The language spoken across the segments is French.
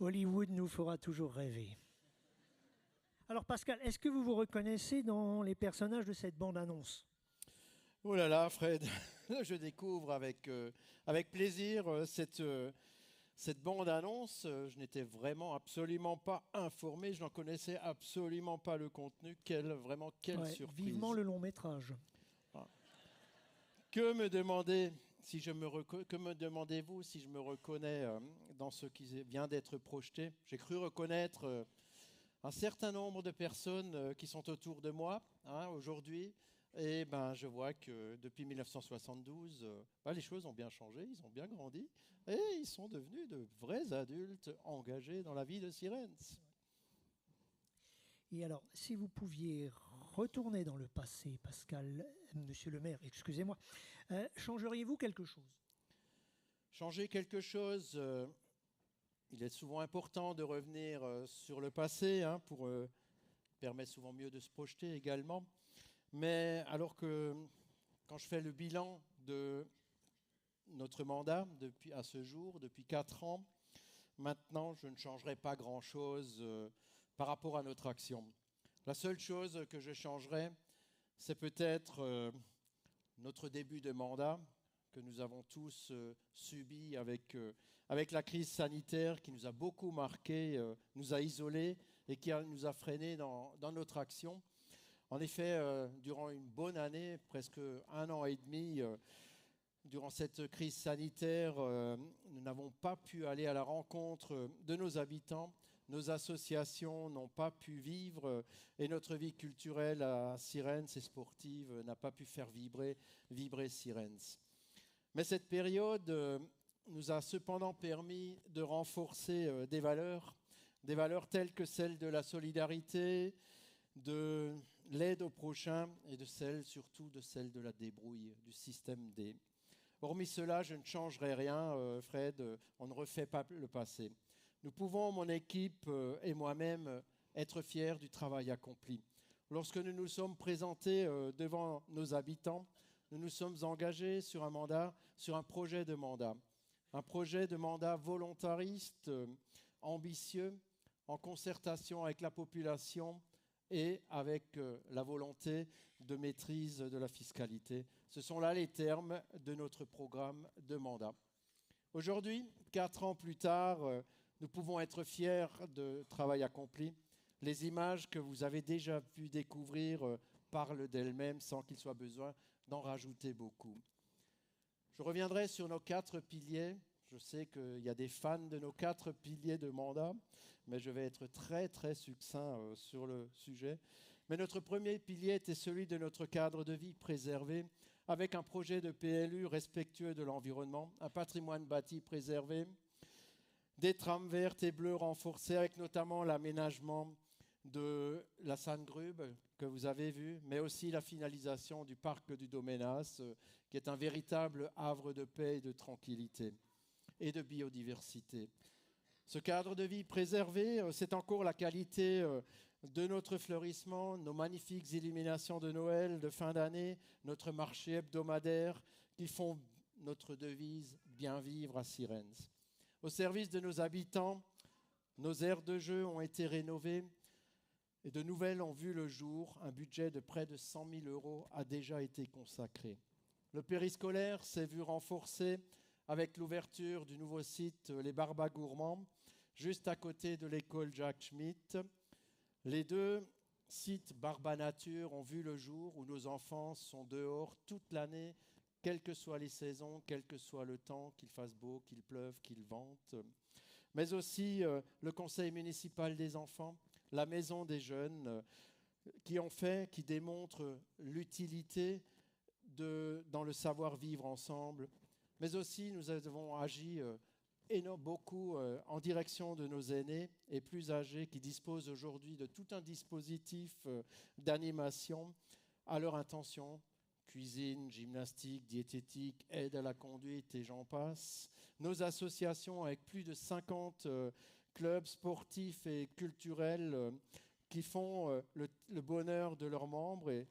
Hollywood nous fera toujours rêver. Alors Pascal, est-ce que vous vous reconnaissez dans les personnages de cette bande-annonce? Oh là là, Fred, je découvre avec plaisir cette bande-annonce. Je n'étais vraiment absolument pas informé, je n'en connaissais absolument pas le contenu. Quelle Ouais, vivement surprise. le long métrage. Ah. Que me demandez, que me demandez-vous si je me reconnais dans ce qui vient d'être projeté? J'ai cru reconnaître un certain nombre de personnes qui sont autour de moi aujourd'hui. Et ben, je vois que depuis 1972, les choses ont bien changé, ils ont bien grandi et ils sont devenus de vrais adultes engagés dans la vie de Sirens. Et alors, si vous pouviez retourner dans le passé, Pascal, monsieur le maire, excusez-moi, changeriez-vous quelque chose? Changer quelque chose, il est souvent important de revenir sur le passé pour permettre souvent mieux de se projeter également. Mais alors que quand je fais le bilan de notre mandat depuis à ce jour, depuis 4 ans, maintenant je ne changerai pas grand-chose par rapport à notre action. La seule chose que je changerai, c'est peut-être notre début de mandat que nous avons tous subi avec la crise sanitaire qui nous a beaucoup marqué, nous a isolés et qui nous a freinés dans notre action. En effet, durant une bonne année, presque 1 an et demi, durant cette crise sanitaire, nous n'avons pas pu aller à la rencontre de nos habitants. Nos associations n'ont pas pu vivre et notre vie culturelle à Sirens et sportive n'a pas pu faire vibrer Sirens. Mais cette période nous a cependant permis de renforcer des valeurs telles que celles de la solidarité, de l'aide au prochain et surtout de celle de la débrouille, du système D. Hormis cela, je ne changerai rien, Fred, on ne refait pas le passé. Nous pouvons, mon équipe et moi-même, être fiers du travail accompli. Lorsque nous nous sommes présentés devant nos habitants, nous nous sommes engagés sur un projet de mandat. Un projet de mandat volontariste, ambitieux, en concertation avec la population et avec la volonté de maîtrise de la fiscalité. Ce sont là les termes de notre programme de mandat. Aujourd'hui, 4 ans plus tard, nous pouvons être fiers de travail accompli. Les images que vous avez déjà pu découvrir parlent d'elles-mêmes sans qu'il soit besoin d'en rajouter beaucoup. Je reviendrai sur nos 4 piliers. Je sais qu'il y a des fans de nos 4 piliers de mandat, mais je vais être très très succinct sur le sujet. Mais notre premier pilier était celui de notre cadre de vie préservé, avec un projet de PLU respectueux de l'environnement, un patrimoine bâti préservé, des trames vertes et bleues renforcées, avec notamment l'aménagement de la Sandgrube que vous avez vu, mais aussi la finalisation du parc du Doménas, qui est un véritable havre de paix et de tranquillité et de biodiversité. Ce cadre de vie préservé, c'est encore la qualité de notre fleurissement, nos magnifiques illuminations de Noël, de fin d'année, notre marché hebdomadaire qui font notre devise « Bien vivre à Sirens ». Au service de nos habitants, nos aires de jeu ont été rénovées et de nouvelles ont vu le jour. Un budget de près de 100 000 € a déjà été consacré. Le périscolaire s'est vu renforcé avec l'ouverture du nouveau site Les Barbas Gourmands, juste à côté de l'école Jacques Schmitt. Les 2 sites Barba Nature ont vu le jour où nos enfants sont dehors toute l'année, quelles que soient les saisons, quel que soit le temps, qu'il fasse beau, qu'il pleuve, qu'il vente. Mais aussi le conseil municipal des enfants, la maison des jeunes, qui démontrent l'utilité dans le savoir-vivre ensemble. Mais aussi, nous avons agi beaucoup en direction de nos aînés et plus âgés qui disposent aujourd'hui de tout un dispositif d'animation à leur intention. Cuisine, gymnastique, diététique, aide à la conduite et j'en passe. Nos associations avec plus de 50 clubs sportifs et culturels qui font le bonheur de leurs membres et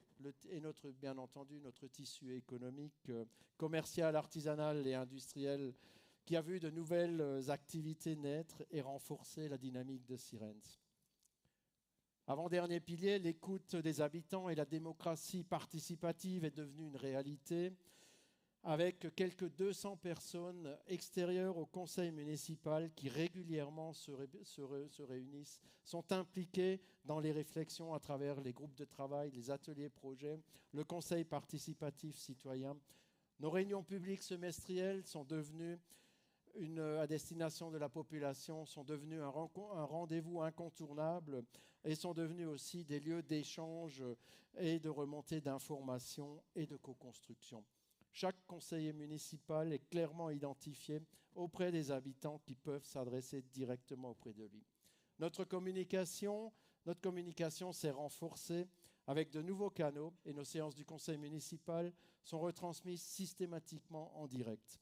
bien entendu notre tissu économique, commercial, artisanal et industriel qui a vu de nouvelles activités naître et renforcer la dynamique de Sirens. Avant-dernier pilier, l'écoute des habitants et la démocratie participative est devenue une réalité, avec quelques 200 personnes extérieures au conseil municipal qui régulièrement se réunissent, sont impliquées dans les réflexions à travers les groupes de travail, les ateliers projets, le conseil participatif citoyen. Nos réunions publiques semestrielles sont devenues à destination de la population, sont devenues un rendez-vous incontournable et sont devenues aussi des lieux d'échange et de remontée d'informations et de co-construction. Chaque conseiller municipal est clairement identifié auprès des habitants qui peuvent s'adresser directement auprès de lui. Notre communication s'est renforcée avec de nouveaux canaux et nos séances du conseil municipal sont retransmises systématiquement en direct.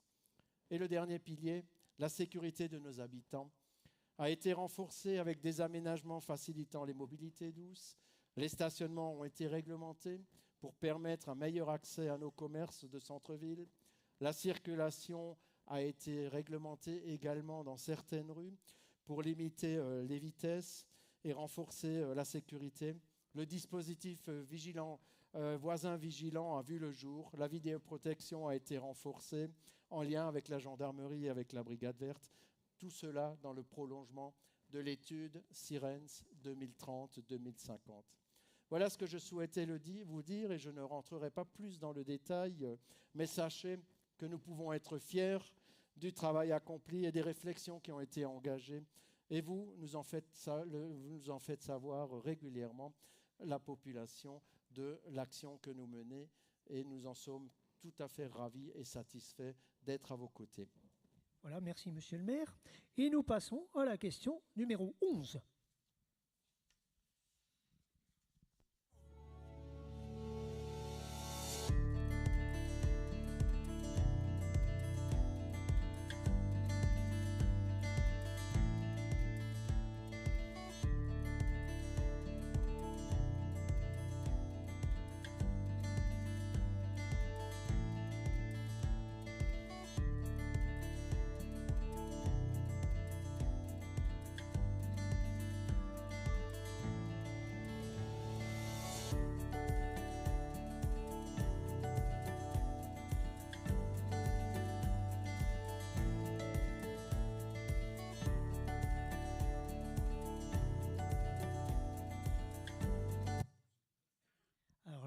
Et le dernier pilier, la sécurité de nos habitants, a été renforcée avec des aménagements facilitant les mobilités douces. Les stationnements ont été réglementés pour permettre un meilleur accès à nos commerces de centre-ville. La circulation a été réglementée également dans certaines rues pour limiter les vitesses et renforcer la sécurité. Le dispositif voisin vigilant a vu le jour. La vidéoprotection a été renforcée en lien avec la gendarmerie et avec la brigade verte. Tout cela dans le prolongement de l'étude Sirens 2030-2050. Voilà ce que je souhaitais vous dire et je ne rentrerai pas plus dans le détail, mais sachez que nous pouvons être fiers du travail accompli et des réflexions qui ont été engagées. Et vous nous en faites savoir régulièrement la population de l'action que nous menons et nous en sommes tout à fait ravis et satisfaits d'être à vos côtés. Voilà, merci Monsieur le maire. Et nous passons à la question numéro 11.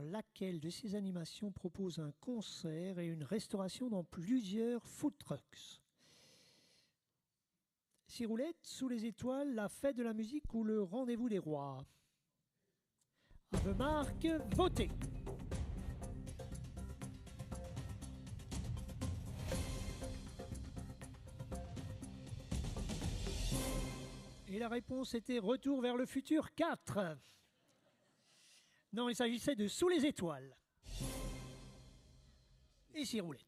Laquelle de ces animations propose un concert et une restauration dans plusieurs food trucks? Ciroulette, Sous les étoiles, la fête de la musique ou le rendez-vous des rois? Avemarque, votez. Et la réponse était Retour vers le futur 4. Non, il s'agissait de Sous les étoiles. Et Ciroulette.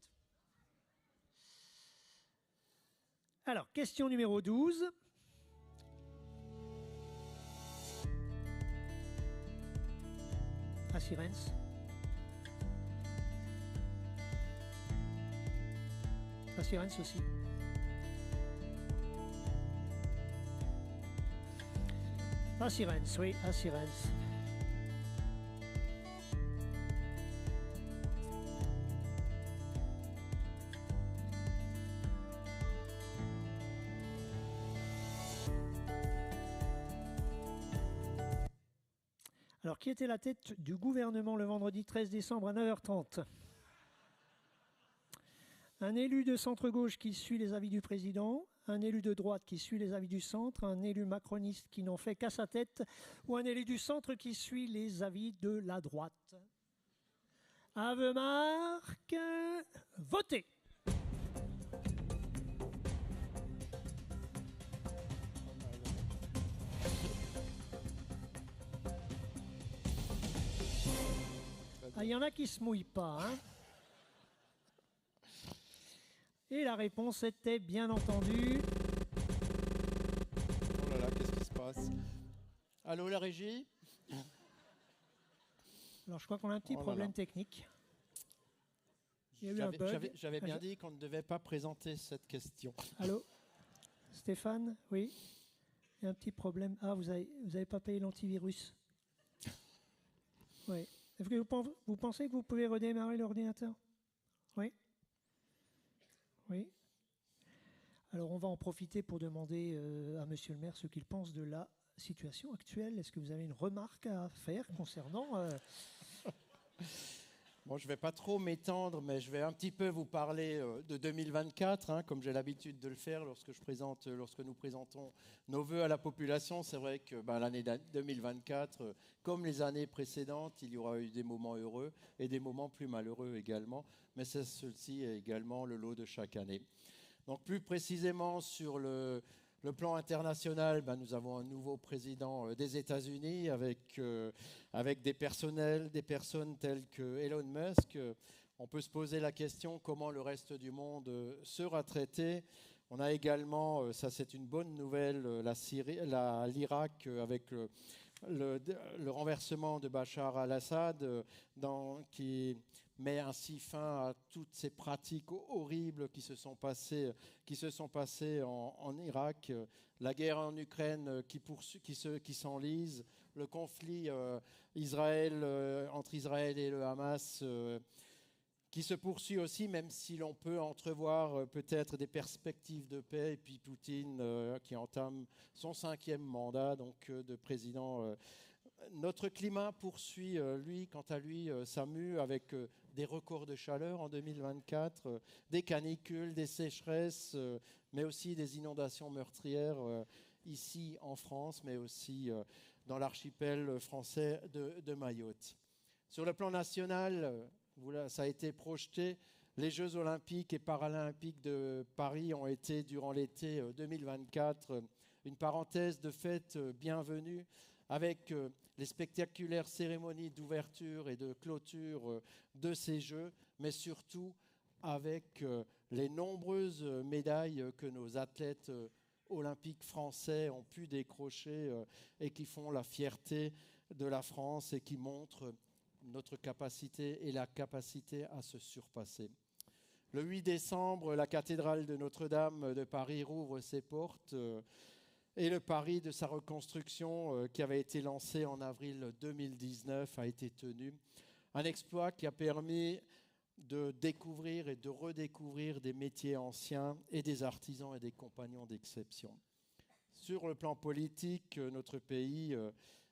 Alors, question numéro 12. À Sirens. À Sirens aussi. À Sirens, oui, à Sirens. Alors, qui était la tête du gouvernement le vendredi 13 décembre à 9h30 ? Un élu de centre-gauche qui suit les avis du président, un élu de droite qui suit les avis du centre, un élu macroniste qui n'en fait qu'à sa tête, ou un élu du centre qui suit les avis de la droite. Avemarque, votez. Ah, il y en a qui ne se mouillent pas, hein. Et la réponse était bien entendu. Oh là là, qu'est-ce qui se passe? Allô, la régie? Alors je crois qu'on a un petit problème technique. Il y a eu un bug. J'avais bien dit qu'on ne devait pas présenter cette question. Allô, Stéphane? Oui. Il y a un petit problème. Ah, vous avez pas payé l'antivirus? Oui. Est-ce que vous pensez que vous pouvez redémarrer l'ordinateur? Oui. Oui. Alors, on va en profiter pour demander à Monsieur le maire ce qu'il pense de la situation actuelle. Est-ce que vous avez une remarque à faire concernant... Bon, je ne vais pas trop m'étendre, mais je vais un petit peu vous parler de 2024, hein, comme j'ai l'habitude de le faire lorsque nous présentons nos vœux à la population. C'est vrai que l'année 2024, comme les années précédentes, il y aura eu des moments heureux et des moments plus malheureux également, mais ceci est également le lot de chaque année. Donc plus précisément sur le plan international, nous avons un nouveau président des États-Unis avec des personnes telles que Elon Musk. On peut se poser la question comment le reste du monde sera traité. On a également, ça c'est une bonne nouvelle, l'Irak avec le renversement de Bachar al-Assad qui met ainsi fin à toutes ces pratiques horribles qui se sont passées en Irak, la guerre en Ukraine qui s'enlise, le conflit entre Israël et le Hamas qui se poursuit aussi, même si l'on peut entrevoir peut-être des perspectives de paix, et puis Poutine qui entame son 5e mandat donc, de président. Notre climat poursuit, quant à lui, sa mue avec des records de chaleur en 2024, des canicules, des sécheresses, mais aussi des inondations meurtrières ici en France, mais aussi dans l'archipel français de Mayotte. Sur le plan national, ça a été projeté. Les Jeux olympiques et paralympiques de Paris ont été, durant l'été 2024, une parenthèse de fête bienvenue avec les spectaculaires cérémonies d'ouverture et de clôture de ces Jeux, mais surtout avec les nombreuses médailles que nos athlètes olympiques français ont pu décrocher et qui font la fierté de la France et qui montrent notre capacité et la capacité à se surpasser. Le 8 décembre, la cathédrale de Notre-Dame de Paris rouvre ses portes et le pari de sa reconstruction qui avait été lancé en avril 2019 a été tenu. Un exploit qui a permis de découvrir et de redécouvrir des métiers anciens et des artisans et des compagnons d'exception. Sur le plan politique, notre pays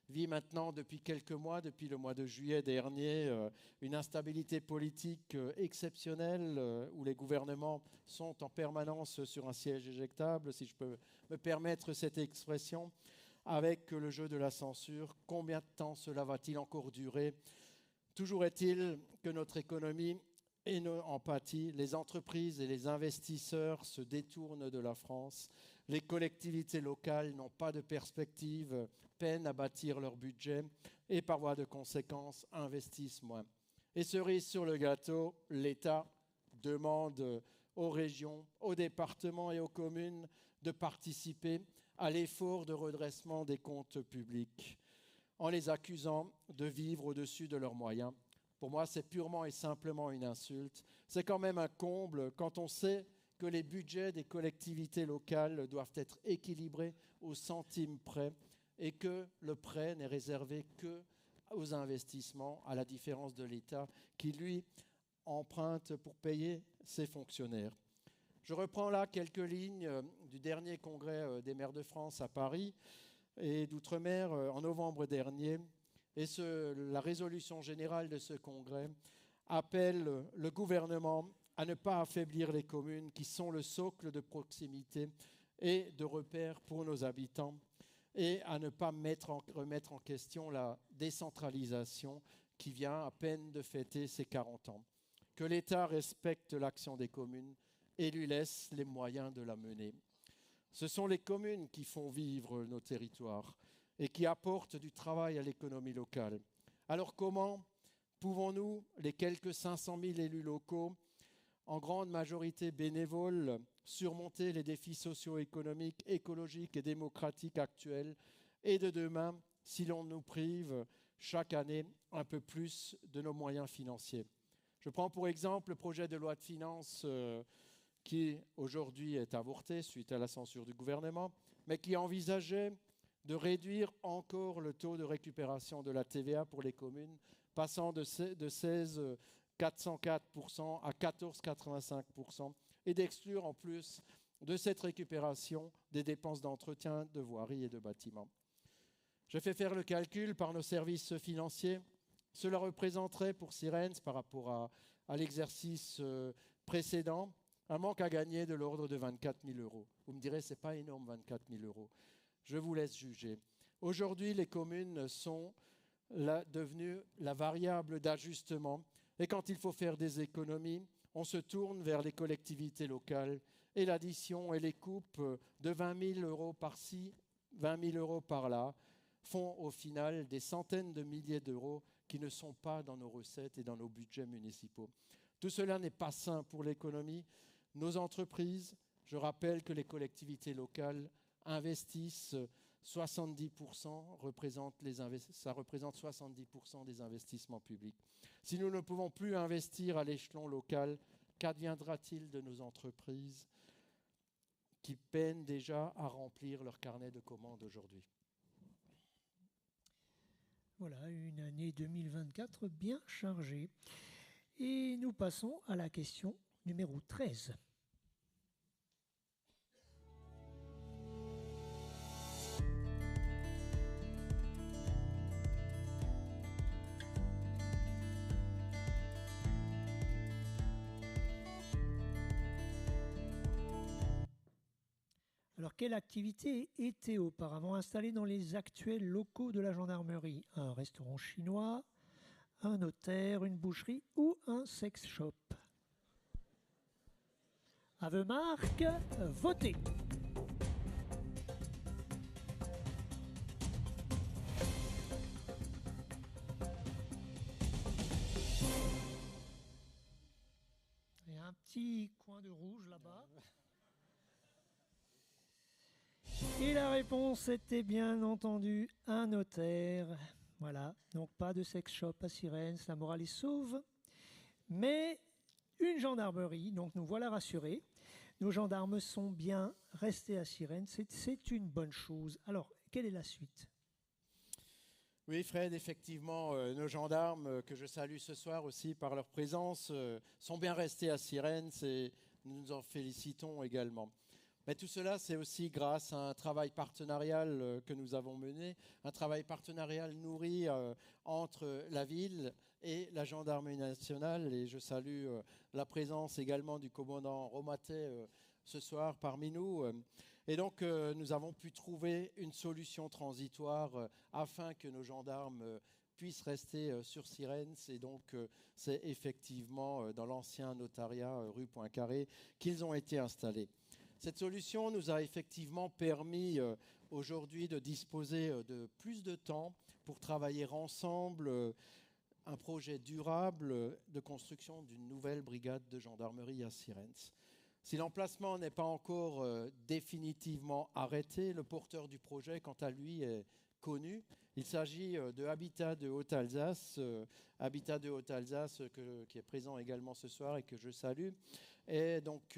vit maintenant depuis quelques mois, depuis le mois de juillet dernier, une instabilité politique exceptionnelle où les gouvernements sont en permanence sur un siège éjectable, si je peux me permettre cette expression, avec le jeu de la censure. Combien de temps cela va-t-il encore durer? Toujours est-il que notre économie en pâtit, les entreprises et les investisseurs se détournent de la France, les collectivités locales n'ont pas de perspective, peinent à bâtir leur budget et par voie de conséquence investissent moins. Et cerise sur le gâteau, l'État demande aux régions, aux départements et aux communes de participer à l'effort de redressement des comptes publics en les accusant de vivre au-dessus de leurs moyens. Pour moi, c'est purement et simplement une insulte. C'est quand même un comble quand on sait que les budgets des collectivités locales doivent être équilibrés au centime près et que le prêt n'est réservé qu'aux investissements, à la différence de l'État qui, lui, emprunte pour payer ses fonctionnaires. Je reprends là quelques lignes du dernier congrès des maires de France à Paris et d'Outre-mer en novembre dernier. Et la résolution générale de ce congrès appelle le gouvernement à ne pas affaiblir les communes qui sont le socle de proximité et de repère pour nos habitants et à ne pas remettre en question la décentralisation qui vient à peine de fêter ses 40 ans. Que l'État respecte l'action des communes et lui laisse les moyens de la mener. Ce sont les communes qui font vivre nos territoires et qui apportent du travail à l'économie locale. Alors comment pouvons-nous, les quelques 500 000 élus locaux, en grande majorité bénévoles, surmonter les défis socio-économiques, écologiques et démocratiques actuels et de demain si l'on nous prive chaque année un peu plus de nos moyens financiers? Je prends pour exemple le projet de loi de finances qui aujourd'hui est avorté suite à la censure du gouvernement, mais qui envisageait de réduire encore le taux de récupération de la TVA pour les communes, passant de 16,404% à 14,85%, et d'exclure en plus de cette récupération des dépenses d'entretien, de voirie et de bâtiments. Je fais faire le calcul par nos services financiers. Cela représenterait pour Sirens, par rapport à l'exercice précédent, un manque à gagner de l'ordre de 24 000 euros. Vous me direz, ce n'est pas énorme, 24 000 euros. Je vous laisse juger. Aujourd'hui, les communes sont devenues la variable d'ajustement. Et quand il faut faire des économies, on se tourne vers les collectivités locales. Et l'addition et les coupes de 20 000 euros par-ci, 20 000 euros par-là, font au final des centaines de milliers d'euros qui ne sont pas dans nos recettes et dans nos budgets municipaux. Tout cela n'est pas sain pour l'économie. Nos entreprises, je rappelle que les collectivités locales investissent 70%, ça représente 70% des investissements publics. Si nous ne pouvons plus investir à l'échelon local, qu'adviendra-t-il de nos entreprises qui peinent déjà à remplir leur carnet de commandes aujourd'hui ? Voilà, une année 2024 bien chargée. Et nous passons à la question numéro 13. Alors, quelle activité était auparavant installée dans les actuels locaux de la gendarmerie ? Un restaurant chinois, un notaire, une boucherie ou un sex shop ? Avemarque, votez. Il y a un petit coin de rouge là-bas. Et la réponse était bien entendu un notaire. Voilà, donc pas de sex shop à Sirens, la morale est sauve. Mais une gendarmerie, donc nous voilà rassurés. Nos gendarmes sont bien restés à Sirens, c'est une bonne chose. Alors, quelle est la suite ? Oui, Fred, effectivement, nos gendarmes, que je salue ce soir aussi par leur présence, sont bien restés à Sirens et nous nous en félicitons également. Mais tout cela, c'est aussi grâce à un travail partenarial que nous avons mené, un travail partenarial nourri entre la ville et la gendarmerie nationale. Et je salue la présence également du commandant Romatet ce soir parmi nous. Et donc, nous avons pu trouver une solution transitoire afin que nos gendarmes puissent rester sur Sirens. Et donc, c'est effectivement dans l'ancien notariat rue Poincaré qu'ils ont été installés. Cette solution nous a effectivement permis aujourd'hui de disposer de plus de temps pour travailler ensemble un projet durable de construction d'une nouvelle brigade de gendarmerie à Sirens. Si l'emplacement n'est pas encore définitivement arrêté, le porteur du projet, quant à lui, est connu. Il s'agit de Habitat de Haute-Alsace, qui est présent également ce soir et que je salue. Et donc,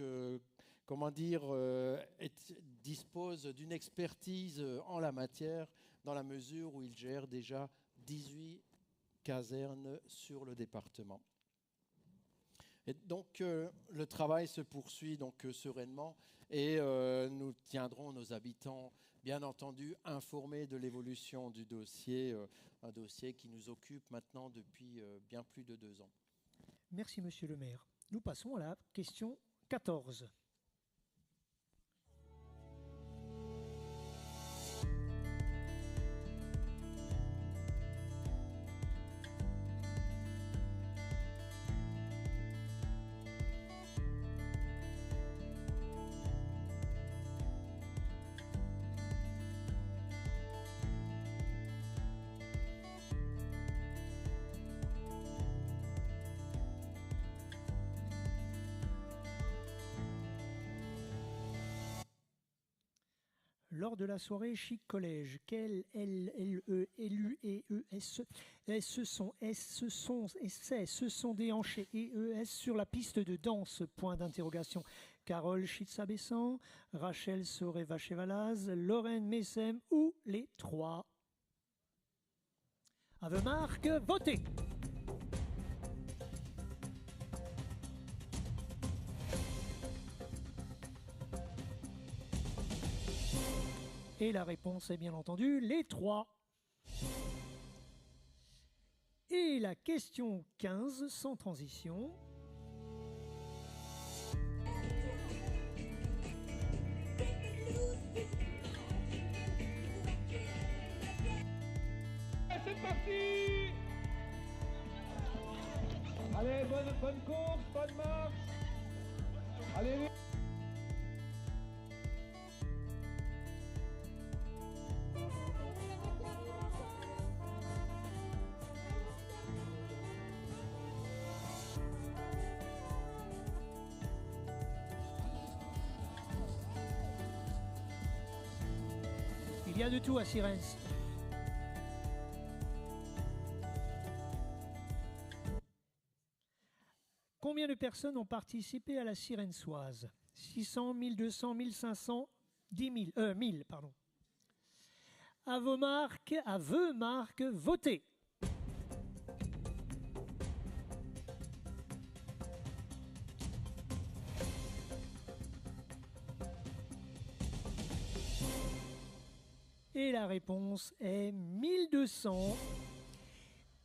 dispose d'une expertise en la matière dans la mesure où il gère déjà 18 casernes sur le département. Et donc, le travail se poursuit donc sereinement et nous tiendrons nos habitants, bien entendu, informés de l'évolution du dossier, un dossier qui nous occupe maintenant depuis bien plus de 2 ans. Merci, monsieur le maire. Nous passons à la question 14. lors de la soirée Chic Collège. Quel L-L-E-L-U-E-E-S se sont déhanchés EES sur la piste de danse. Point d'interrogation. Carole Chitsabessan, Rachel Soreva-Chevalaz, Lorraine Messem ou les trois. Avemarque, votez. Et la réponse est bien entendu les trois. Et la question 15, sans transition. C'est parti! Allez, bonne course, bonne marche! Allez! Il y a de tout à Sirens. Combien de personnes ont participé à la Sirensoise? 600, 1200, 1500, 10 000, 1000, pardon. À vos marques, votez. Et la réponse est 1200.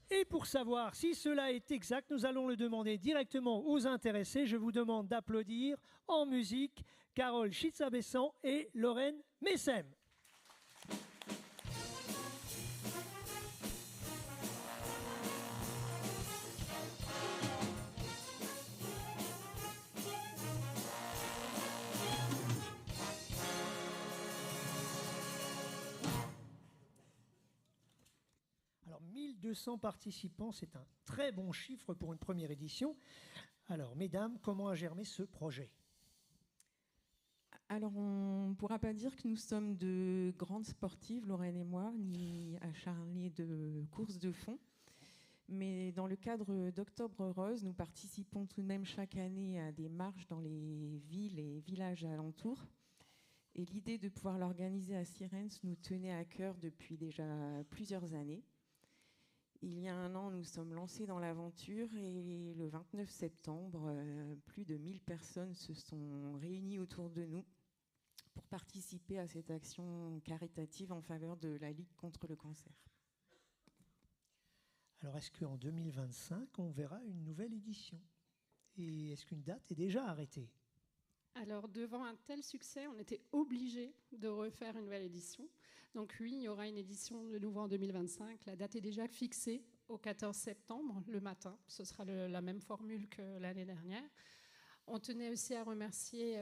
Et pour savoir si cela est exact, nous allons le demander directement aux intéressés. Je vous demande d'applaudir en musique Carole Chitsabessan et Lorraine Messem. Alors 1200 participants, c'est un très bon chiffre pour une première édition. Alors mesdames, comment a germé ce projet? Alors, on ne pourra pas dire que nous sommes de grandes sportives, Lorraine et moi, ni acharnées de courses de fond. Mais dans le cadre d'Octobre Rose, nous participons tout de même chaque année à des marches dans les villes et villages alentours. Et l'idée de pouvoir l'organiser à Sirens nous tenait à cœur depuis déjà plusieurs années. Il y a un an, nous sommes lancés dans l'aventure et le 29 septembre, plus de 1000 personnes se sont réunies autour de nous pour participer à cette action caritative en faveur de la Ligue contre le cancer. Alors est-ce qu'en 2025, on verra une nouvelle édition? Et est-ce qu'une date est déjà arrêtée? Alors, devant un tel succès, on était obligé de refaire une nouvelle édition. Donc oui, il y aura une édition de nouveau en 2025. La date est déjà fixée au 14 septembre, le matin. Ce sera la même formule que l'année dernière. On tenait aussi à remercier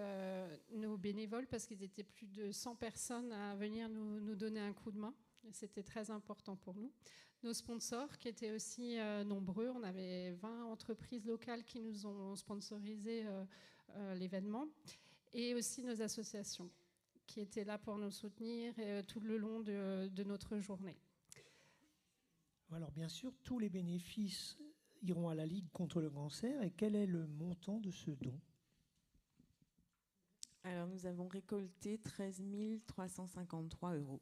nos bénévoles parce qu'ils étaient plus de 100 personnes à venir nous donner un coup de main. C'était très important pour nous. Nos sponsors qui étaient aussi nombreux. On avait 20 entreprises locales qui nous ont sponsorisé l'événement. Et aussi nos associations qui étaient là pour nous soutenir tout le long de notre journée. Alors bien sûr, tous les bénéfices iront à la Ligue contre le cancer. Et quel est le montant de ce don? Alors, nous avons récolté 13 353 €.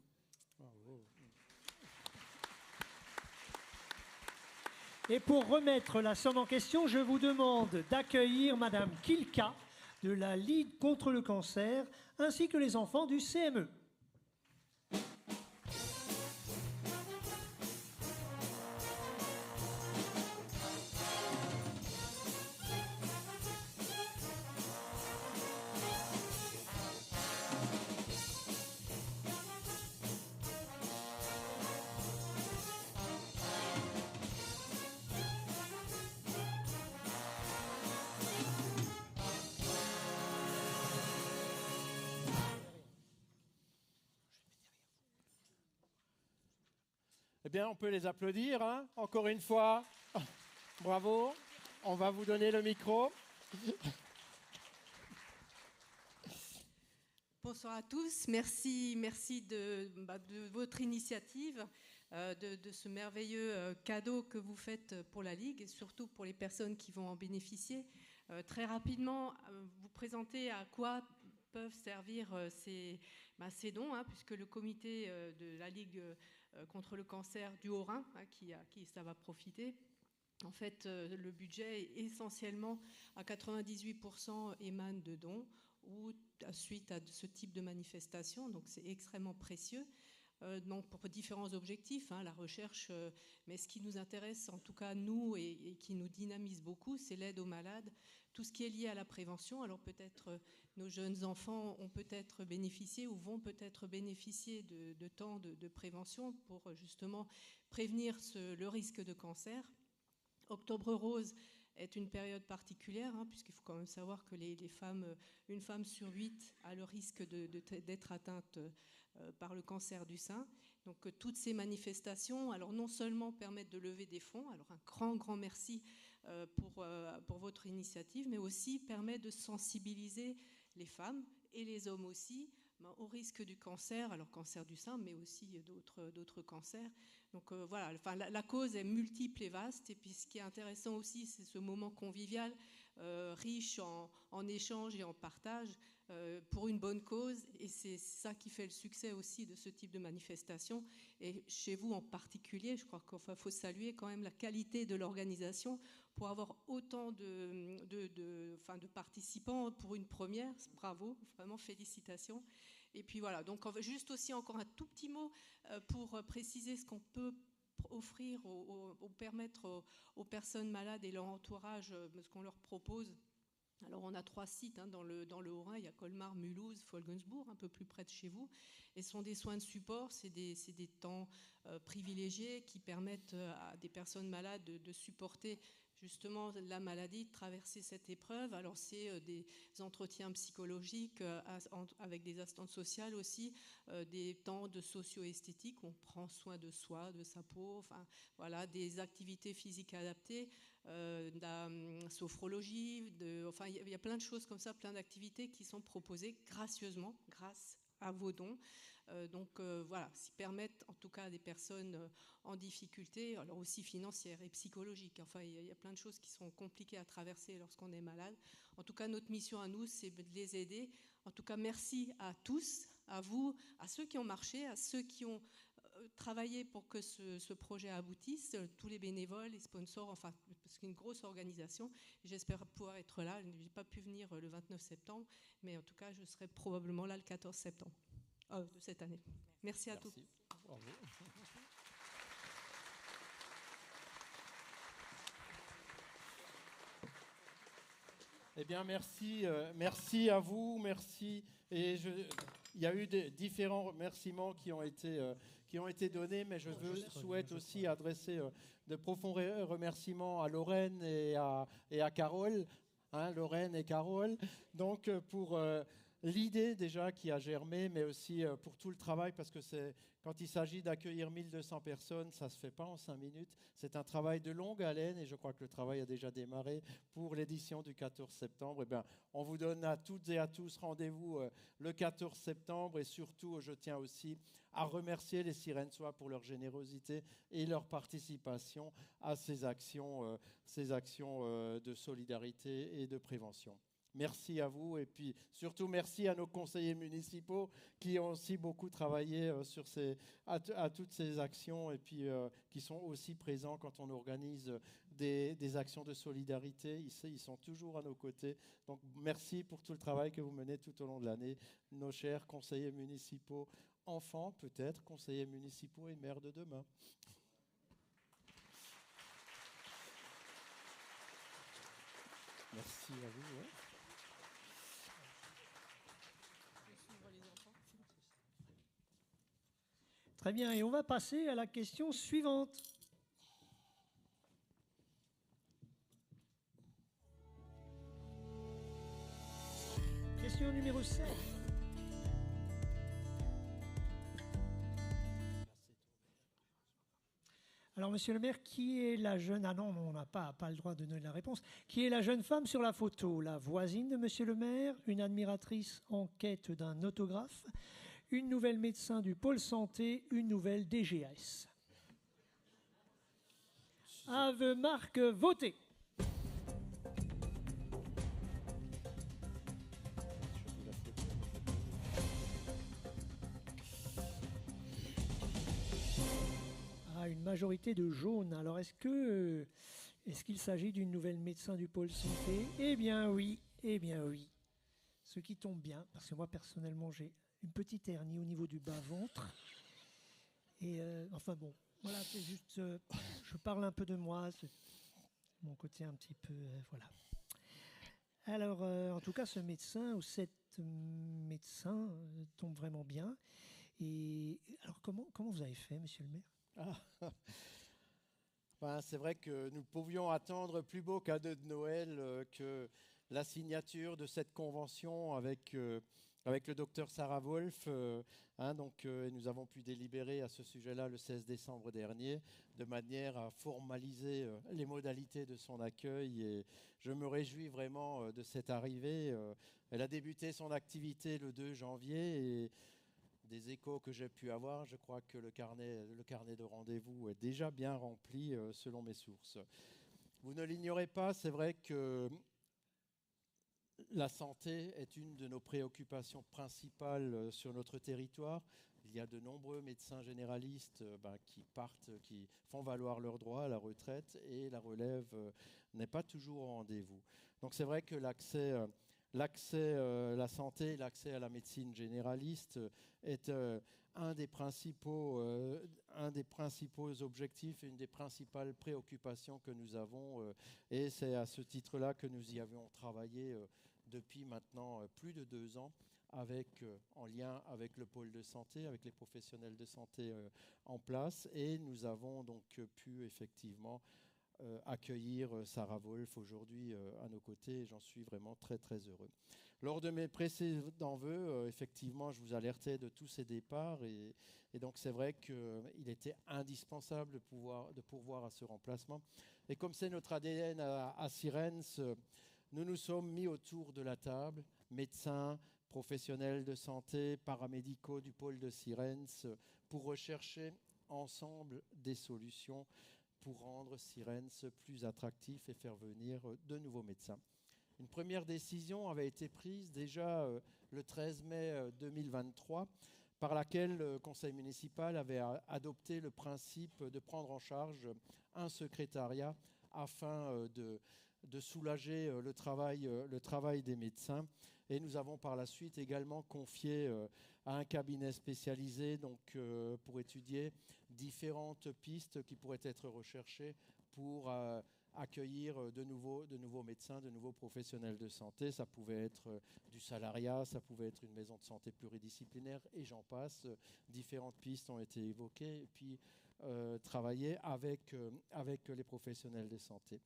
Et pour remettre la somme en question, je vous demande d'accueillir Madame Kilka de la Ligue contre le cancer, ainsi que les enfants du CME. Eh bien, on peut les applaudir, hein, encore une fois. Bravo. On va vous donner le micro. Bonsoir à tous. Merci de votre initiative, de ce merveilleux cadeau que vous faites pour la Ligue et surtout pour les personnes qui vont en bénéficier. Très rapidement, vous présenter à quoi peuvent servir ces dons, puisque le comité de la Ligue contre le cancer du Haut-Rhin, qui ça va profiter. En fait, le budget essentiellement à 98% émane de dons ou suite à ce type de manifestation, donc c'est extrêmement précieux. Donc pour différents objectifs, la recherche, mais ce qui nous intéresse, en tout cas nous, et qui nous dynamise beaucoup, c'est l'aide aux malades, tout ce qui est lié à la prévention. Alors peut-être nos jeunes enfants ont peut-être bénéficié ou vont peut-être bénéficier de temps de prévention pour justement prévenir le risque de cancer. Octobre Rose est une période particulière, puisqu'il faut quand même savoir que une femme sur 8 a le risque d'être atteinte par le cancer du sein. Donc toutes ces manifestations, alors non seulement permettent de lever des fonds, alors un grand merci pour votre initiative, mais aussi permet de sensibiliser les femmes et les hommes aussi au risque du cancer, alors cancer du sein, mais aussi d'autres cancers. Donc voilà, la cause est multiple et vaste. Et puis ce qui est intéressant aussi, c'est ce moment convivial, riche en échanges et en partage pour une bonne cause. Et c'est ça qui fait le succès aussi de ce type de manifestation. Et chez vous en particulier, je crois qu'il faut saluer quand même la qualité de l'organisation pour avoir autant de participants pour une première. Bravo, vraiment félicitations. Et puis voilà, donc juste aussi encore un tout petit mot pour préciser ce qu'on peut offrir ou permettre aux personnes malades et leur entourage, ce qu'on leur propose. Alors on a 3 sites dans le Haut-Rhin, il y a Colmar, Mulhouse, Folgensbourg, un peu plus près de chez vous. Et ce sont des soins de support, c'est des temps privilégiés qui permettent à des personnes malades de supporter justement la maladie, de traverser cette épreuve. Alors c'est des entretiens psychologiques avec des assistantes sociales aussi, des temps de socio-esthétique où on prend soin de soi, de sa peau, voilà, des activités physiques adaptées, de la sophrologie, il y a plein de choses comme ça, plein d'activités qui sont proposées gracieusement grâce à vos dons. Donc voilà, qui permettent en tout cas à des personnes en difficulté, alors aussi financières et psychologiques. Il y a plein de choses qui sont compliquées à traverser lorsqu'on est malade. En tout cas, notre mission à nous, c'est de les aider. En tout cas, merci à tous, à vous, à ceux qui ont marché, à ceux qui ont travaillé pour que ce projet aboutisse, tous les bénévoles, les sponsors, parce que c'est une grosse organisation. J'espère pouvoir être là. Je n'ai pas pu venir le 29 septembre, mais en tout cas, je serai probablement là le 14 septembre. De cette année. Merci à tous. Bravo. Eh bien, merci à vous, merci. Et il y a eu différents remerciements qui ont été donnés, mais je souhaite aussi adresser de profonds remerciements à Lorraine et à Carole, Lorraine et Carole, donc pour l'idée déjà qui a germé, mais aussi pour tout le travail, parce que quand il s'agit d'accueillir 1200 personnes, ça ne se fait pas en 5 minutes. C'est un travail de longue haleine et je crois que le travail a déjà démarré pour l'édition du 14 septembre. Eh bien, on vous donne à toutes et à tous rendez-vous le 14 septembre et surtout, je tiens aussi à remercier les Sirensois pour leur générosité et leur participation à ces actions de solidarité et de prévention. Merci à vous et puis surtout merci à nos conseillers municipaux qui ont aussi beaucoup travaillé à toutes ces actions et puis qui sont aussi présents quand on organise des actions de solidarité. Ils sont toujours à nos côtés. Donc merci pour tout le travail que vous menez tout au long de l'année, nos chers conseillers municipaux, enfants peut-être, conseillers municipaux et maires de demain. Merci à vous. Ouais. Très bien, et on va passer à la question suivante. Question numéro 7. Alors, monsieur le maire, qui est la jeune... Ah non, on n'a pas le droit de donner la réponse. Qui est la jeune femme sur la photo? La voisine de monsieur le maire, une admiratrice en quête d'un autographe, une nouvelle médecin du pôle santé, une nouvelle DGS. Ave Marc, votez. Une majorité de jaunes. Alors, est-ce qu'il s'agit d'une nouvelle médecin du pôle santé? Eh bien oui, Ce qui tombe bien, parce que moi, personnellement, j'ai une petite hernie au niveau du bas-ventre. Et enfin bon, voilà, c'est juste... je parle un peu de moi, c'est mon côté un petit peu... voilà. Alors, en tout cas, ce médecin ou cette médecin tombe vraiment bien. Et alors, comment vous avez fait, monsieur le maire? Ben, c'est vrai que nous pouvions attendre plus beau cadeau de Noël que la signature de cette convention avec le docteur Sarah Wolf. Nous avons pu délibérer à ce sujet-là le 16 décembre dernier, de manière à formaliser les modalités de son accueil. Et je me réjouis vraiment de cette arrivée. Elle a débuté son activité le 2 janvier et des échos que j'ai pu avoir, je crois que le carnet de rendez-vous est déjà bien rempli selon mes sources. Vous ne l'ignorez pas, c'est vrai que la santé est une de nos préoccupations principales sur notre territoire. Il y a de nombreux médecins généralistes qui font valoir leurs droits à la retraite et la relève n'est pas toujours au rendez-vous. Donc c'est vrai que l'accès à la santé, l'accès à la médecine généraliste est un des principaux objectifs et une des principales préoccupations que nous avons. Et c'est à ce titre-là que nous y avions travaillé depuis maintenant plus de 2 ans, en lien avec le pôle de santé, avec les professionnels de santé en place. Et nous avons donc pu effectivement accueillir Sarah Wolf aujourd'hui à nos côtés, et j'en suis vraiment très très heureux. Lors de mes précédents vœux, effectivement, je vous alertais de tous ces départs et donc c'est vrai qu'il était indispensable de pourvoir à ce remplacement. Et comme c'est notre ADN à Sirens, nous nous sommes mis autour de la table, médecins, professionnels de santé, paramédicaux du pôle de Sirens, pour rechercher ensemble des solutions pour rendre Sirens plus attractif et faire venir de nouveaux médecins. Une première décision avait été prise déjà le 13 mai 2023, par laquelle le conseil municipal avait adopté le principe de prendre en charge un secrétariat afin de soulager le travail des médecins. Et nous avons par la suite également confié à un cabinet spécialisé pour étudier différentes pistes qui pourraient être recherchées pour accueillir de nouveaux médecins, de nouveaux professionnels de santé. Ça pouvait être du salariat, ça pouvait être une maison de santé pluridisciplinaire et j'en passe. Différentes pistes ont été évoquées et puis travailler avec les professionnels de santé.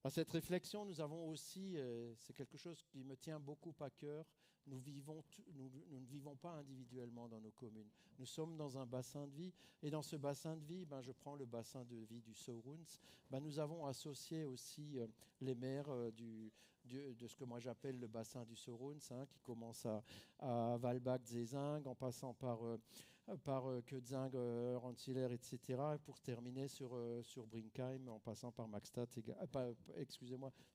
À cette réflexion, nous avons aussi, c'est quelque chose qui me tient beaucoup à cœur, nous ne vivons pas individuellement dans nos communes. Nous sommes dans un bassin de vie et dans ce bassin de vie, je prends le bassin de vie du Sauruns, nous avons associé aussi les maires de ce que moi j'appelle le bassin du Sauruns, qui commence à Walbach-Zezing en passant par Kötzing, Rantziller, etc. pour terminer sur Brinkheim en passant par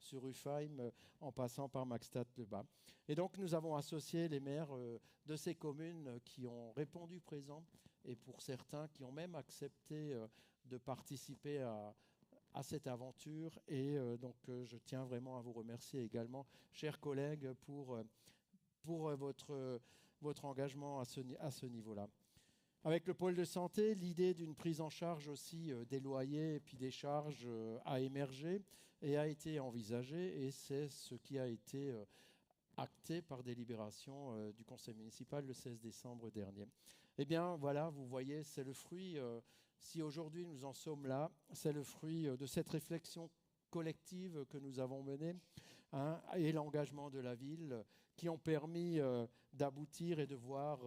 sur Ufheim en passant par Maxstadt-le-Bas. Et donc nous avons associé les maires de ces communes qui ont répondu présent et pour certains qui ont même accepté de participer à cette aventure. Et je tiens vraiment à vous remercier également, chers collègues, pour votre engagement à ce niveau-là. Avec le pôle de santé, l'idée d'une prise en charge aussi des loyers et puis des charges a émergé et a été envisagée, et c'est ce qui a été acté par délibération du conseil municipal le 16 décembre dernier. Eh bien voilà, vous voyez, c'est le fruit, si aujourd'hui nous en sommes là, c'est le fruit de cette réflexion collective que nous avons menée hein, et l'engagement de la ville qui ont permis d'aboutir et de voir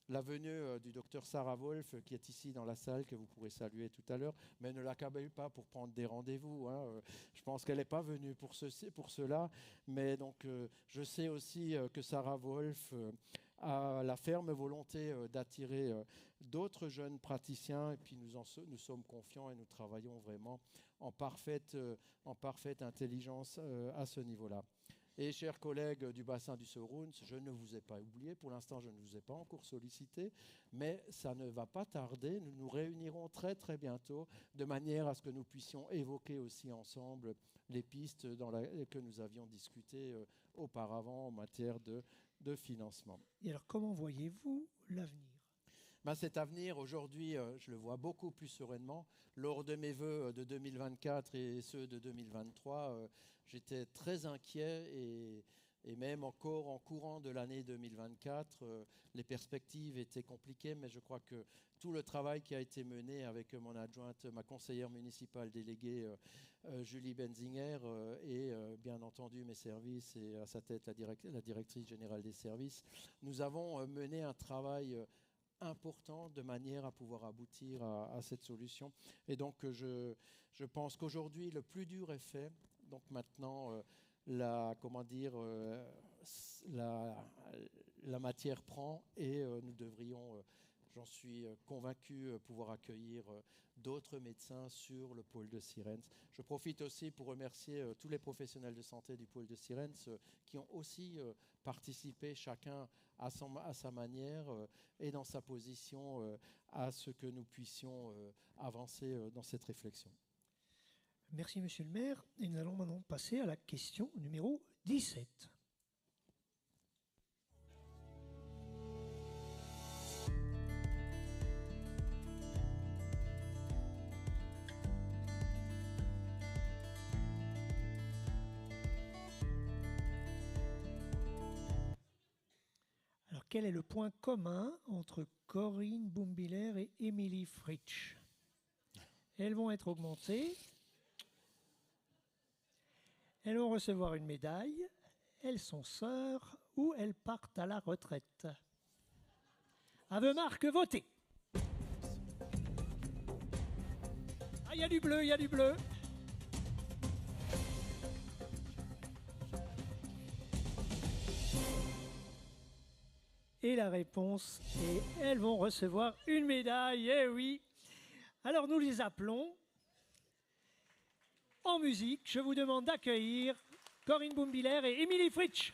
la venue du docteur Sarah Wolf, qui est ici dans la salle, que vous pourrez saluer tout à l'heure, mais ne l'accablez pas pour prendre des rendez-vous. Hein. Je pense qu'elle n'est pas venue pour cela, mais donc je sais aussi que Sarah Wolf a la ferme volonté d'attirer d'autres jeunes praticiens, et puis nous sommes confiants et nous travaillons vraiment en parfaite intelligence à ce niveau-là. Et chers collègues du bassin du Saurouns, je ne vous ai pas oublié, pour l'instant je ne vous ai pas encore sollicité, mais ça ne va pas tarder, nous nous réunirons très très bientôt, de manière à ce que nous puissions évoquer aussi ensemble les pistes que nous avions discutées auparavant en matière de financement. Et alors comment voyez-vous l'avenir ? Cet avenir, aujourd'hui, je le vois beaucoup plus sereinement. Lors de mes vœux de 2024 et ceux de 2023, j'étais très inquiet et même encore en courant de l'année 2024, les perspectives étaient compliquées, mais je crois que tout le travail qui a été mené avec mon adjointe, ma conseillère municipale déléguée, Julie Benzinger, et bien entendu mes services et à sa tête la directrice générale des services, nous avons mené un travail important de manière à pouvoir aboutir à cette solution. Et donc, je pense qu'aujourd'hui, le plus dur est fait. Donc maintenant, la matière prend et nous devrions, j'en suis convaincu, pouvoir accueillir d'autres médecins sur le pôle de Sierentz. Je profite aussi pour remercier tous les professionnels de santé du pôle de Sierentz qui ont aussi participé chacun à sa manière et dans sa position à ce que nous puissions avancer dans cette réflexion. Merci Monsieur le maire. Et nous allons maintenant passer à la question numéro 17. Alors, quel est le point commun entre Corinne Boumbiller et Émilie Fritsch? Elles vont être augmentées. Elles vont recevoir une médaille. Elles sont sœurs ou elles partent à la retraite. Aveu marque, votez. Ah, il y a du bleu, il y a du bleu. Et la réponse est elles vont recevoir une médaille, eh oui. Alors nous les appelons en musique. Je vous demande d'accueillir Corinne Boumbiller et Émilie Fritsch.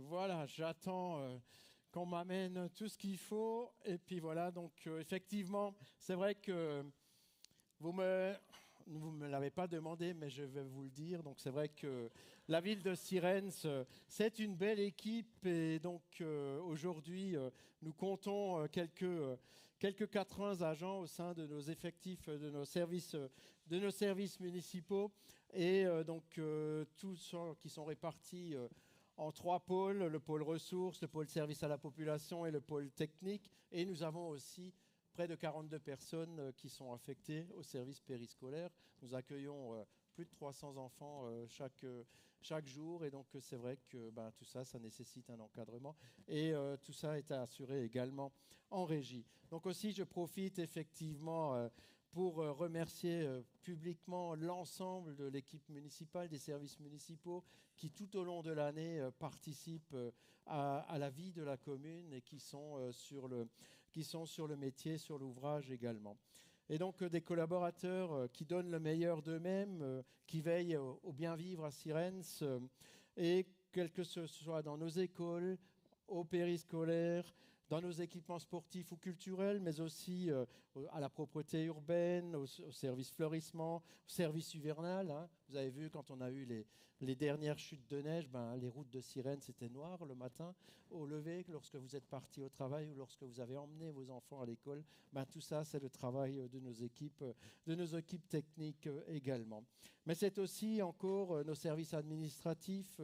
Voilà, j'attends qu'on m'amène tout ce qu'il faut. Et puis voilà, donc effectivement, c'est vrai que vous me l'avez pas demandé, mais je vais vous le dire. Donc c'est vrai que la ville de Sierentz, c'est une belle équipe. Et donc aujourd'hui, nous comptons quelques 80 agents au sein de nos effectifs, de nos services municipaux. Et donc tous ceux qui sont répartis en 3 pôles, le pôle ressources, le pôle service à la population et le pôle technique. Et nous avons aussi près de 42 personnes qui sont affectées au service périscolaire. Nous accueillons plus de 300 enfants chaque jour. Et donc c'est vrai que tout ça, ça nécessite un encadrement. Et tout ça est assuré également en régie. Donc aussi, je profite effectivement pour remercier publiquement l'ensemble de l'équipe municipale, des services municipaux qui tout au long de l'année participent à la vie de la commune et qui sont sur le métier, sur l'ouvrage également. Et donc des collaborateurs qui donnent le meilleur d'eux-mêmes, qui veillent au bien vivre à Sierentz, et quel que ce soit dans nos écoles, au périscolaire, dans nos équipements sportifs ou culturels, mais aussi à la propreté urbaine, au service fleurissement, au service hivernal. Vous avez vu, quand on a eu les dernières chutes de neige, les routes de Cyrène, c'était noir le matin. Au lever, lorsque vous êtes parti au travail ou lorsque vous avez emmené vos enfants à l'école, tout ça, c'est le travail de nos équipes techniques également. Mais c'est aussi encore nos services administratifs,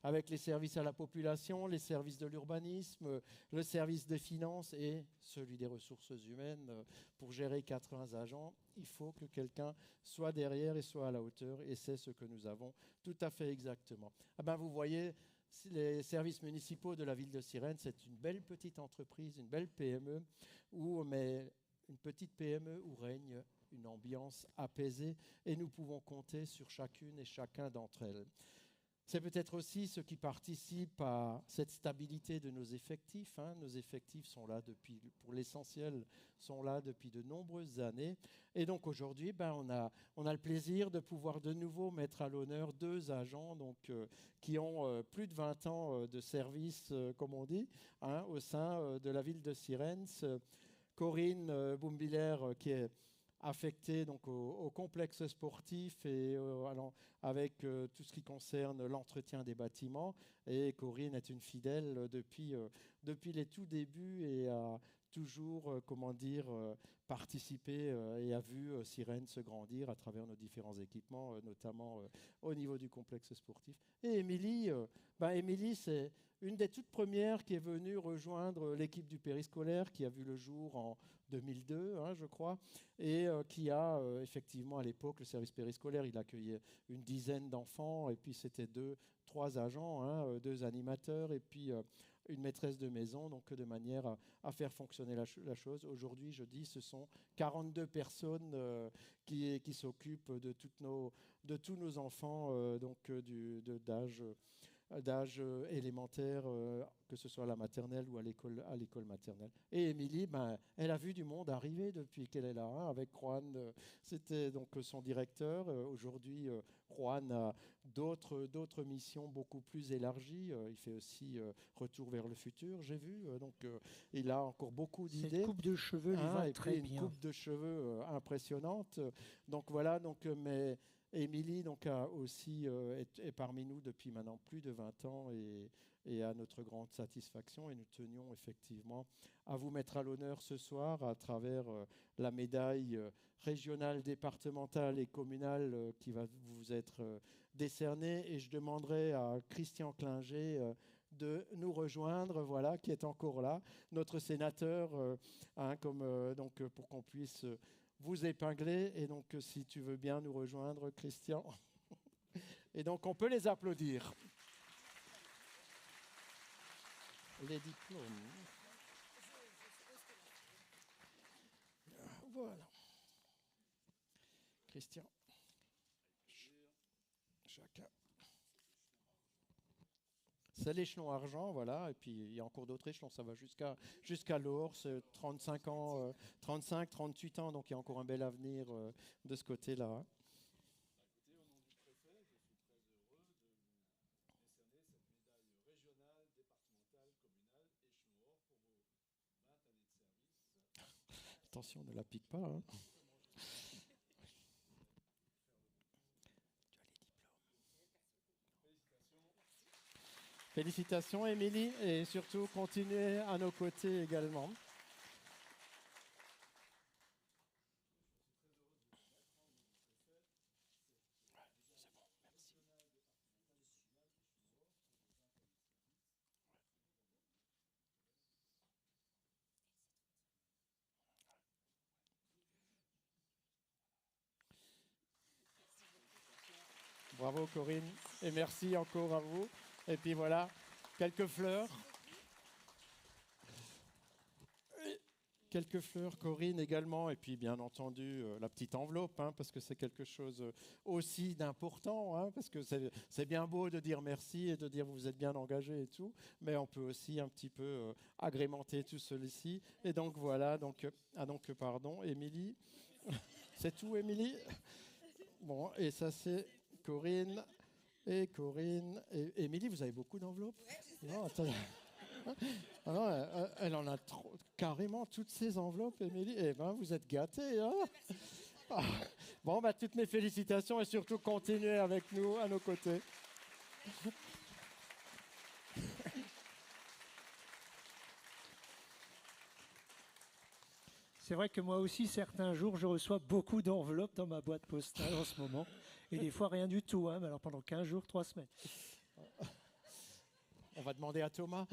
avec les services à la population, les services de l'urbanisme, le service des finances et celui des ressources humaines. Pour gérer 80 agents, il faut que quelqu'un soit derrière et soit à la hauteur, et c'est ce que nous avons tout à fait exactement. Vous voyez, les services municipaux de la ville de Cyrène, c'est une belle petite entreprise, une belle PME, mais une petite PME où règne une ambiance apaisée, et nous pouvons compter sur chacune et chacun d'entre elles. C'est peut-être aussi ce qui participe à cette stabilité de nos effectifs. Nos effectifs sont là pour l'essentiel, sont là depuis de nombreuses années. Et donc aujourd'hui, on a le plaisir de pouvoir de nouveau mettre à l'honneur 2 agents qui ont plus de 20 ans de service, comme on dit, au sein de la ville de Cyrène. Corinne Boumbiller, qui est affectée au complexe sportif et avec tout ce qui concerne l'entretien des bâtiments. Et Corinne est une fidèle depuis les tout débuts et a toujours, participé et a vu Cyrène se grandir à travers nos différents équipements, notamment au niveau du complexe sportif. Et Émilie, Émilie, c'est une des toutes premières qui est venue rejoindre l'équipe du périscolaire, qui a vu le jour en 2002, je crois, et qui a effectivement à l'époque, le service périscolaire, il accueillait une dizaine d'enfants, et puis c'était 3 agents, 2 animateurs, et puis une maîtresse de maison, donc de manière à faire fonctionner la chose. Aujourd'hui, je dis, ce sont 42 personnes qui s'occupent de tous nos enfants d'âge élémentaire, que ce soit à la maternelle ou à l'école maternelle. Et Émilie, elle a vu du monde arriver depuis qu'elle est là, avec Juan. C'était donc son directeur. Aujourd'hui, Juan a d'autres missions beaucoup plus élargies. Il fait aussi Retour vers le futur, j'ai vu. Il a encore beaucoup d'idées. Cette coupe de cheveux lui va très bien. Une coupe de cheveux impressionnante. Mais Émilie a aussi est parmi nous depuis maintenant plus de 20 ans et à notre grande satisfaction. Et nous tenions effectivement à vous mettre à l'honneur ce soir à travers la médaille régionale, départementale et communale qui va vous être décernée. Et je demanderai à Christian Klinger de nous rejoindre, qui est encore là, notre sénateur, pour qu'on puisse vous épingler. Et donc, si tu veux bien nous rejoindre, Christian. Et donc, on peut les applaudir. Les diplômes. Voilà. Christian. Chacun. C'est l'échelon argent, voilà, et puis il y a encore d'autres échelons, ça va jusqu'à l'or, c'est 35 ans, 35, 38 ans, donc il y a encore un bel avenir de ce côté-là. Écoutez, au nom du préfet, je suis très heureux de vous décerner cette médaille régionale, départementale, communale, échelon or pour vos 20 années de service. Attention, ne la pique pas, hein. Félicitations, Émilie, et surtout continuez à nos côtés également. C'est bon, merci. Bravo Corinne, et merci encore à vous. Et puis voilà, quelques fleurs. Quelques fleurs, Corinne également, et puis bien entendu la petite enveloppe, parce que c'est quelque chose aussi d'important, parce que c'est bien beau de dire merci et de dire vous êtes bien engagé et tout, mais on peut aussi un petit peu agrémenter tout ceci. Et donc voilà, pardon, Émilie, c'est tout Émilie. Bon, et ça c'est Corinne. Et Corinne, et Émilie, vous avez beaucoup d'enveloppes? Non, attendez. Elle en a carrément toutes ces enveloppes, Émilie. Eh bien, vous êtes gâtés. Bon, bah, toutes mes félicitations et surtout continuez avec nous, à nos côtés. C'est vrai que moi aussi, certains jours, je reçois beaucoup d'enveloppes dans ma boîte postale en ce moment. Et des fois, rien du tout. Mais alors pendant 15 jours, 3 semaines. On va demander à Thomas.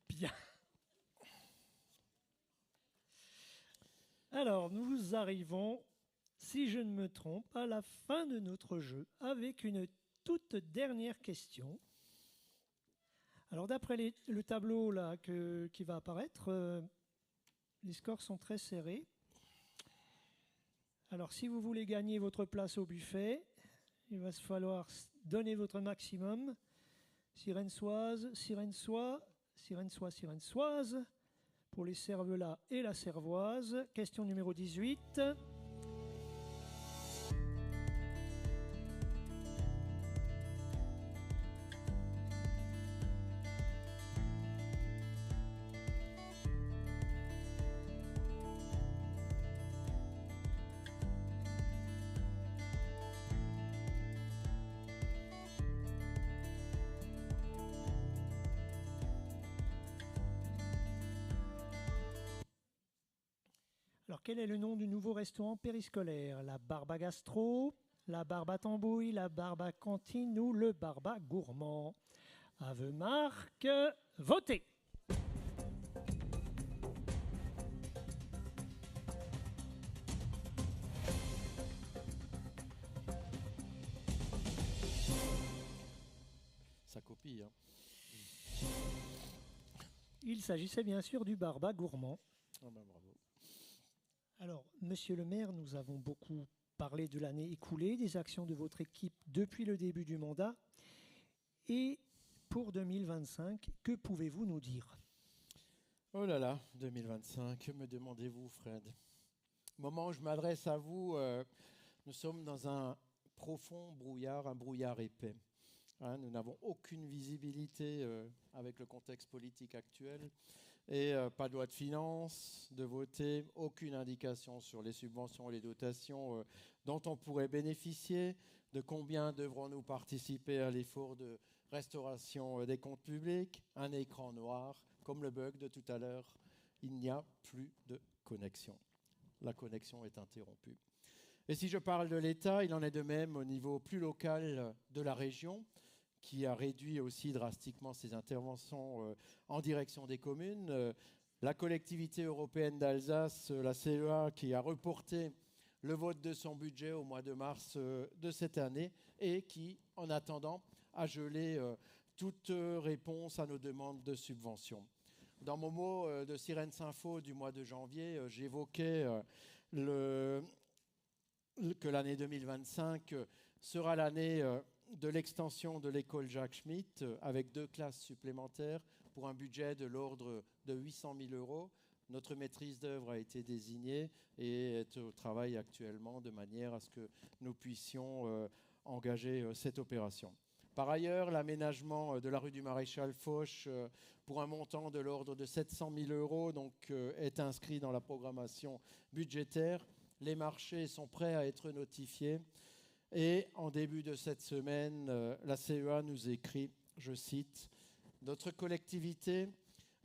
Bien. Alors, nous arrivons, si je ne me trompe, à la fin de notre jeu avec une toute dernière question. Alors, d'après le tableau là, qui va apparaître, les scores sont très serrés. Alors, si vous voulez gagner votre place au buffet, il va falloir donner votre maximum. Sirensoise, sirensois, sirensois, sirensoise. Pour les cervelas et la cervoise. Question numéro 18. Alors, quel est le nom du nouveau restaurant périscolaire? La Barbe à Gastro, la Barbe à Tambouille, la Barbe à Cantine ou le Barbe à Gourmand? Aveu Marc, votez! Ça copie, hein. Il s'agissait bien sûr du Barbe à Gourmand. Ah ben, bravo. Alors, monsieur le maire, nous avons beaucoup parlé de l'année écoulée, des actions de votre équipe depuis le début du mandat. Et pour 2025, que pouvez-vous nous dire? Oh là là, 2025, que me demandez-vous, Fred? Au moment où je m'adresse à vous, nous sommes dans un profond brouillard, un brouillard épais. Hein, nous n'avons aucune visibilité avec le contexte politique actuel. Et pas de loi de finances, de voter, aucune indication sur les subventions et les dotations dont on pourrait bénéficier, de combien devrons-nous participer à l'effort de restauration des comptes publics, un écran noir, comme le bug de tout à l'heure, il n'y a plus de connexion. La connexion est interrompue. Et si je parle de l'État, il en est de même au niveau plus local de la région, qui a réduit aussi drastiquement ses interventions en direction des communes. La collectivité européenne d'Alsace, la CEA, qui a reporté le vote de son budget au mois de mars de cette année et qui, en attendant, a gelé toute réponse à nos demandes de subventions. Dans mon mot de Sirène Info du mois de janvier, j'évoquais que l'année 2025 sera l'année de l'extension de l'école Jacques Schmitt avec 2 classes supplémentaires pour un budget de l'ordre de 800 000 €. Notre maîtrise d'œuvre a été désignée et est au travail actuellement de manière à ce que nous puissions engager cette opération. Par ailleurs, l'aménagement de la rue du Maréchal Foch pour un montant de l'ordre de 700 000 € donc, est inscrit dans la programmation budgétaire. Les marchés sont prêts à être notifiés. Et en début de cette semaine, la CEA nous écrit, je cite, « Notre collectivité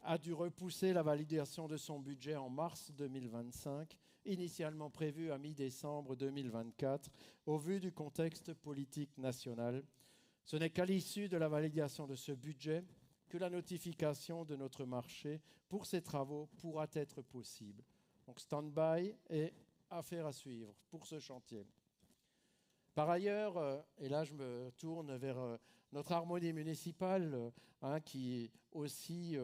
a dû repousser la validation de son budget en mars 2025, initialement prévu à mi-décembre 2024, au vu du contexte politique national. Ce n'est qu'à l'issue de la validation de ce budget que la notification de notre marché pour ces travaux pourra être possible. » Donc stand-by et affaire à suivre pour ce chantier. Par ailleurs, et là je me tourne vers notre harmonie municipale, qui aussi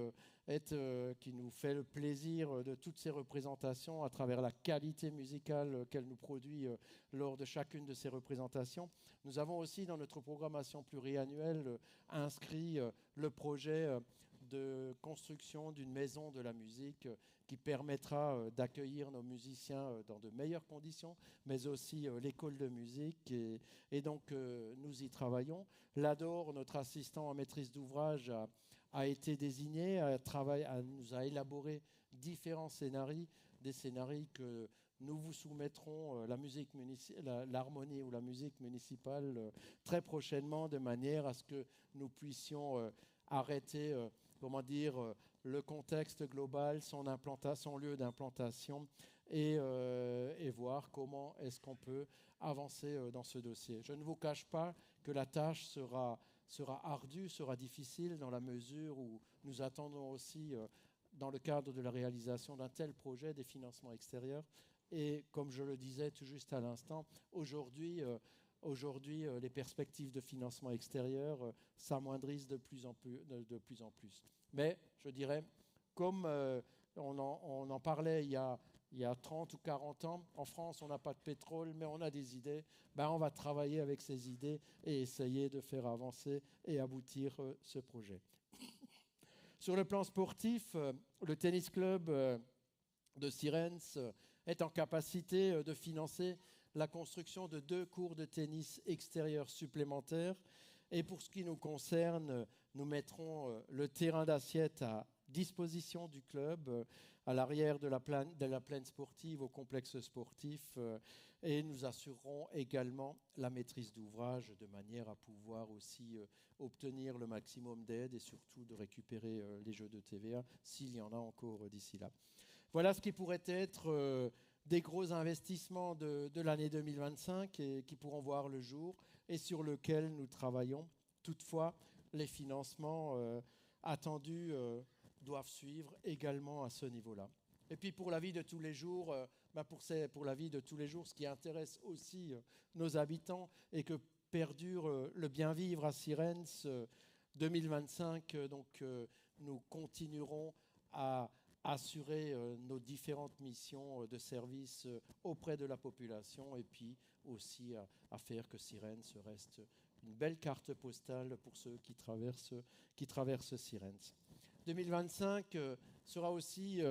qui nous fait le plaisir de toutes ces représentations à travers la qualité musicale qu'elle nous produit lors de chacune de ces représentations. Nous avons aussi dans notre programmation pluriannuelle inscrit le projet de construction d'une maison de la musique qui permettra d'accueillir nos musiciens dans de meilleures conditions, mais aussi l'école de musique. Et donc, nous y travaillons. L'ADOR, notre assistant en maîtrise d'ouvrage, a été désigné, nous a élaboré différents scénarios des scénarios que nous vous soumettrons l'harmonie ou la musique municipale très prochainement, de manière à ce que nous puissions arrêter, le contexte global, son lieu d'implantation, et voir comment est-ce qu'on peut avancer dans ce dossier. Je ne vous cache pas que la tâche sera ardue, sera difficile, dans la mesure où nous attendons aussi, dans le cadre de la réalisation d'un tel projet, des financements extérieurs. Et comme je le disais tout juste à l'instant, aujourd'hui, les perspectives de financement extérieur s'amoindrissent de plus en plus. Mais je dirais, comme on en parlait il y a 30 ou 40 ans, en France, on n'a pas de pétrole, mais on a des idées. On va travailler avec ces idées et essayer de faire avancer et aboutir ce projet. Sur le plan sportif, le tennis club de Sierentz est en capacité de financer la construction de 2 courts de tennis extérieurs supplémentaires. Et pour ce qui nous concerne, nous mettrons le terrain d'assiette à disposition du club, à l'arrière de la plaine sportive, au complexe sportif, et nous assurerons également la maîtrise d'ouvrage, de manière à pouvoir aussi obtenir le maximum d'aide et surtout de récupérer les jeux de TVA, s'il y en a encore d'ici là. Voilà ce qui pourrait être des gros investissements de l'année 2025 et qui pourront voir le jour et sur lesquels nous travaillons. Toutefois, les financements attendus doivent suivre également à ce niveau-là. Et puis pour la vie de tous les jours, pour la vie de tous les jours, ce qui intéresse aussi nos habitants et que perdure le bien vivre à Sierentz 2025, nous continuerons à assurer nos différentes missions de service auprès de la population, et puis aussi à faire que Sierentz reste une belle carte postale pour ceux qui traversent Sierentz. 2025 sera aussi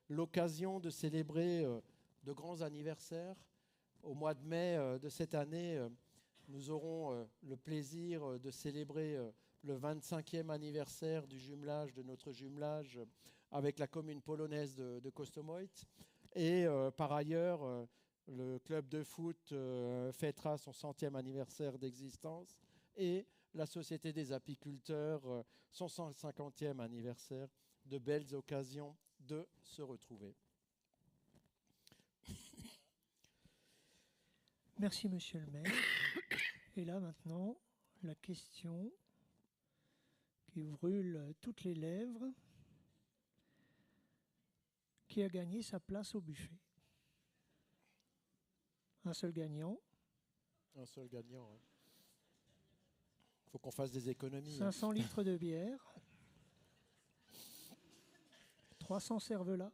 l'occasion de célébrer de grands anniversaires. Au mois de mai de cette année, nous aurons le plaisir de célébrer le 25e anniversaire du jumelage, de notre jumelage avec la commune polonaise de Kostomoit. Et par ailleurs, le club de foot fêtera son 100e anniversaire d'existence et la Société des apiculteurs son 150e anniversaire. De belles occasions de se retrouver. Merci, monsieur le maire. Et là, maintenant, la question qui brûle toutes les lèvres. Qui a gagné sa place au buffet? Un seul gagnant. Un seul gagnant. Il faut qu'on fasse des économies. 500 litres de bière. 300 cervelas.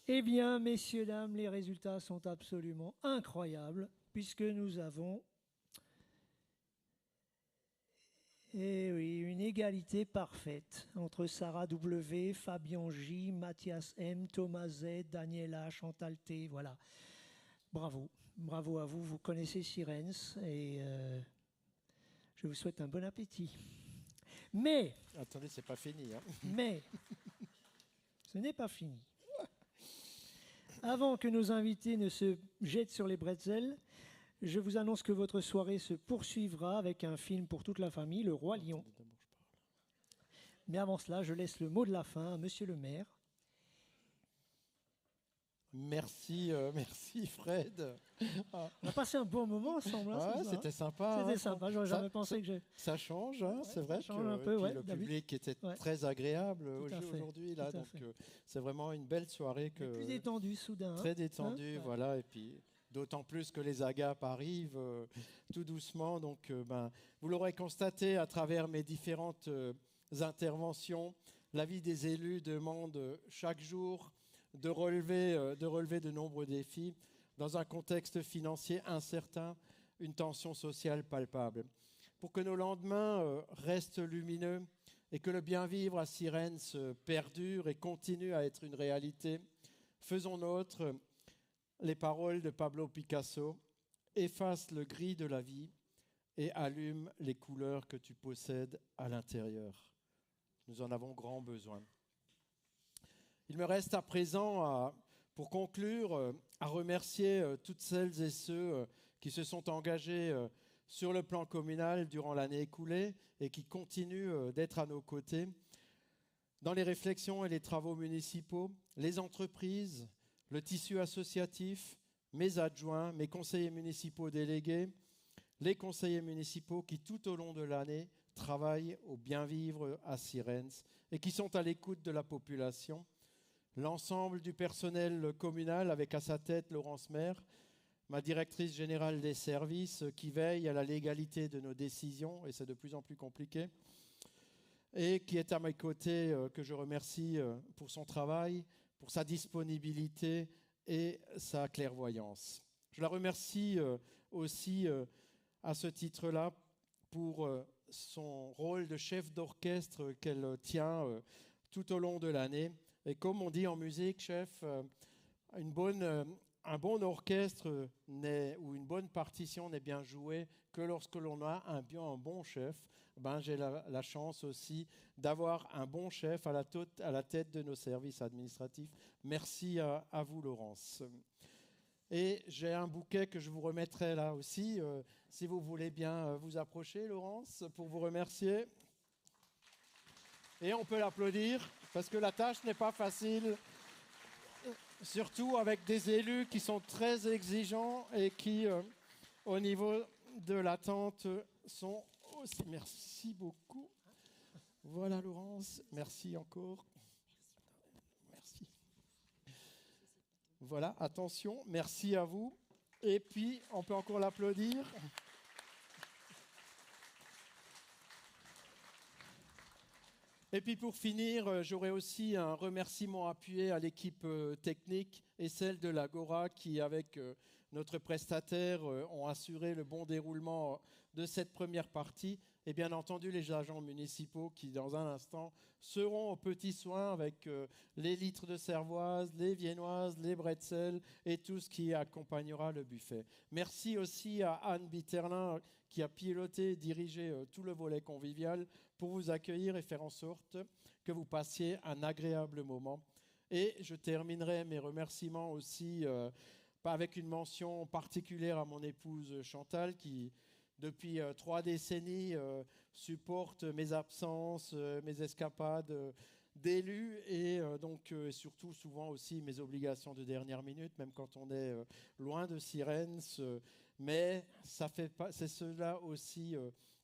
Eh bien, messieurs, dames, les résultats sont absolument incroyables, puisque nous avons une égalité parfaite entre Sarah W, Fabien J, Mathias M, Thomas Z, Daniela, Chantal T. Voilà. Bravo. Bravo à vous. Vous connaissez Sierentz et je vous souhaite un bon appétit. Mais... Attendez, c'est pas fini. Mais... Ce n'est pas fini. Avant que nos invités ne se jettent sur les bretzels, je vous annonce que votre soirée se poursuivra avec un film pour toute la famille, Le Roi Lion. Mais avant cela, je laisse le mot de la fin à monsieur le maire. Merci Fred. On a passé un bon moment ensemble. C'était sympa. C'était sympa, j'aurais jamais pensé que ça change, c'est vrai. Ça change un peu, le public était très agréable aujourd'hui. Donc c'est vraiment une belle soirée. Plus détendue, soudain. Très détendue, voilà. Et puis d'autant plus que les agapes arrivent tout doucement. Donc vous l'aurez constaté à travers mes différentes interventions, la vie des élus demande chaque jour de relever de nombreux défis dans un contexte financier incertain, une tension sociale palpable. Pour que nos lendemains restent lumineux et que le bien-vivre à Sierentz perdure et continue à être une réalité, faisons nôtre les paroles de Pablo Picasso: « Efface le gris de la vie et allume les couleurs que tu possèdes à l'intérieur. » Nous en avons grand besoin. Il me reste à présent, pour conclure, à remercier toutes celles et ceux qui se sont engagés sur le plan communal durant l'année écoulée et qui continuent d'être à nos côtés dans les réflexions et les travaux municipaux, les entreprises, le tissu associatif, mes adjoints, mes conseillers municipaux délégués, les conseillers municipaux qui tout au long de l'année travaillent au bien vivre à Sierentz et qui sont à l'écoute de la population, l'ensemble du personnel communal avec à sa tête Laurence Maire, ma directrice générale des services qui veille à la légalité de nos décisions, et c'est de plus en plus compliqué, et qui est à mes côtés, que je remercie pour son travail, pour sa disponibilité et sa clairvoyance. Je la remercie aussi à ce titre-là pour son rôle de chef d'orchestre qu'elle tient tout au long de l'année. Et comme on dit en musique, chef, un bon orchestre ou une bonne partition n'est bien jouée que lorsque l'on a un bon chef. J'ai la chance aussi d'avoir un bon chef à la tête de nos services administratifs. Merci à vous, Laurence. Et j'ai un bouquet que je vous remettrai là aussi, si vous voulez bien vous approcher, Laurence, pour vous remercier. Et on peut l'applaudir, parce que la tâche n'est pas facile, surtout avec des élus qui sont très exigeants et qui, au niveau de l'attente, sont aussi... Merci beaucoup. Voilà, Laurence. Merci encore. Merci. Voilà, attention. Merci à vous. Et puis, on peut encore l'applaudir. Et puis pour finir, j'aurais aussi un remerciement appuyé à l'équipe technique et celle de l'Agora qui, avec notre prestataire, ont assuré le bon déroulement de cette première partie. Et bien entendu, les agents municipaux qui, dans un instant, seront aux petits soins avec les litres de cervoise, les viennoises, les bretzels et tout ce qui accompagnera le buffet. Merci aussi à Anne Bitterlin qui a piloté et dirigé tout le volet convivial pour vous accueillir et faire en sorte que vous passiez un agréable moment. Et je terminerai mes remerciements aussi avec une mention particulière à mon épouse Chantal qui, depuis 3 décennies, supporte mes absences, mes escapades d'élu et donc surtout souvent aussi mes obligations de dernière minute, même quand on est loin de Sierentz. Mais c'est cela aussi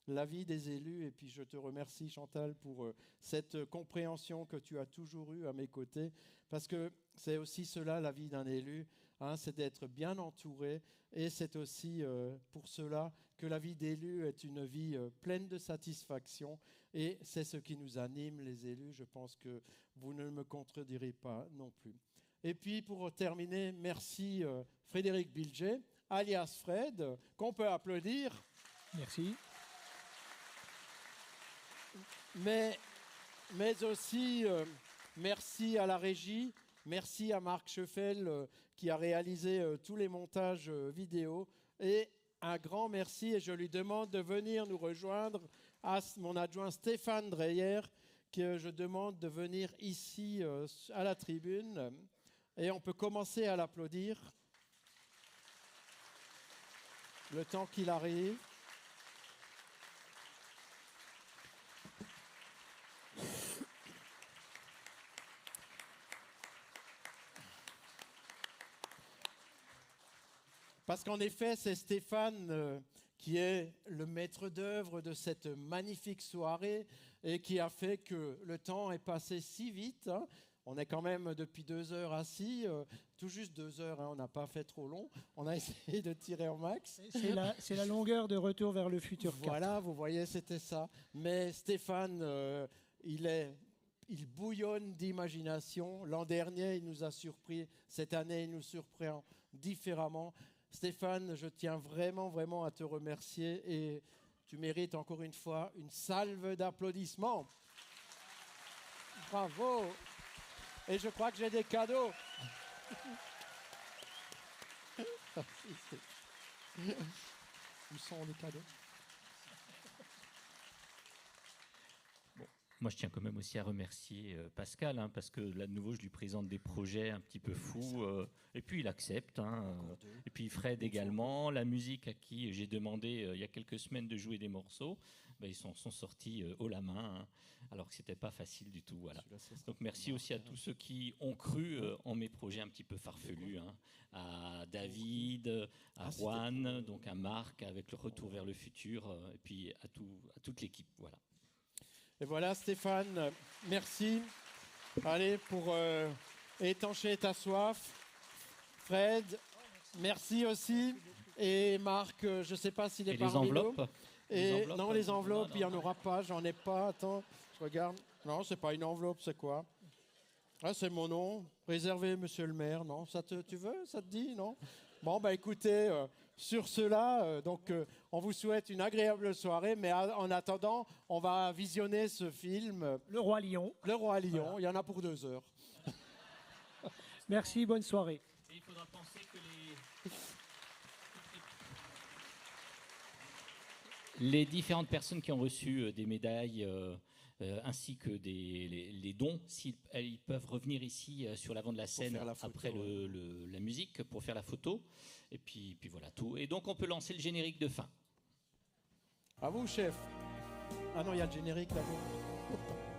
la vie des élus. Et puis je te remercie, Chantal, pour cette compréhension que tu as toujours eue à mes côtés, parce que c'est aussi cela la vie d'un élu, hein, c'est d'être bien entouré. Et c'est aussi pour cela que la vie d'élu est une vie pleine de satisfaction. Et c'est ce qui nous anime, les élus. Je pense que vous ne me contredirez pas non plus. Et puis pour terminer, merci Frédéric Bilger, alias Fred, qu'on peut applaudir. Merci. Mais aussi merci à la régie, merci à Marc Scheffel qui a réalisé tous les montages vidéo, et un grand merci, et je lui demande de venir nous rejoindre, à mon adjoint Stéphane Dreyer, que je demande de venir ici à la tribune, et on peut commencer à l'applaudir le temps qu'il arrive. Parce qu'en effet, c'est Stéphane qui est le maître d'œuvre de cette magnifique soirée et qui a fait que le temps est passé si vite. Hein. On est quand même depuis 2 heures assis, tout juste 2 heures, hein, on n'a pas fait trop long. On a essayé de tirer au max. C'est la longueur de Retour vers le futur 4. Voilà, vous voyez, c'était ça. Mais Stéphane, il bouillonne d'imagination. L'an dernier, il nous a surpris. Cette année, il nous surprend différemment. Stéphane, je tiens vraiment, vraiment à te remercier et tu mérites encore une fois une salve d'applaudissements. Bravo. Et je crois que j'ai des cadeaux. Où sont les cadeaux? Moi, je tiens quand même aussi à remercier Pascal, hein, parce que là, de nouveau, je lui présente des projets un petit peu fous, et puis il accepte. Hein, et puis Fred également, la musique à qui j'ai demandé il y a quelques semaines de jouer des morceaux, ben, ils sont sortis haut la main, hein, alors que c'était pas facile du tout. Voilà. Donc merci aussi à tous ceux qui ont cru en mes projets un petit peu farfelus, hein, à David, à Juan, donc à Marc avec le Retour vers le futur, et puis à toute l'équipe. Voilà. Et voilà Stéphane, merci. Allez, pour étancher ta soif. Fred, merci aussi. Et Marc, je ne sais pas s'il est parmi nous. Et non, les enveloppes, il n'y en aura pas, j'en ai pas. Attends, je regarde. Non, c'est pas une enveloppe, c'est quoi? Ah, c'est mon nom, réservé, monsieur le maire. Non, tu veux, ça te dit, non? Bon, bah écoutez, sur cela, on vous souhaite une agréable soirée, mais en attendant, on va visionner ce film. Le Roi Lion. Le Roi Lion, voilà. Il y en a pour 2 heures. Merci, bonne soirée. Et il faudra penser que les différentes personnes qui ont reçu des médailles ainsi que les dons, ils peuvent revenir ici sur l'avant de la scène après la musique pour faire la photo. Et puis voilà tout. Et donc on peut lancer le générique de fin. À vous, chef. Ah non, il y a le générique là-bas.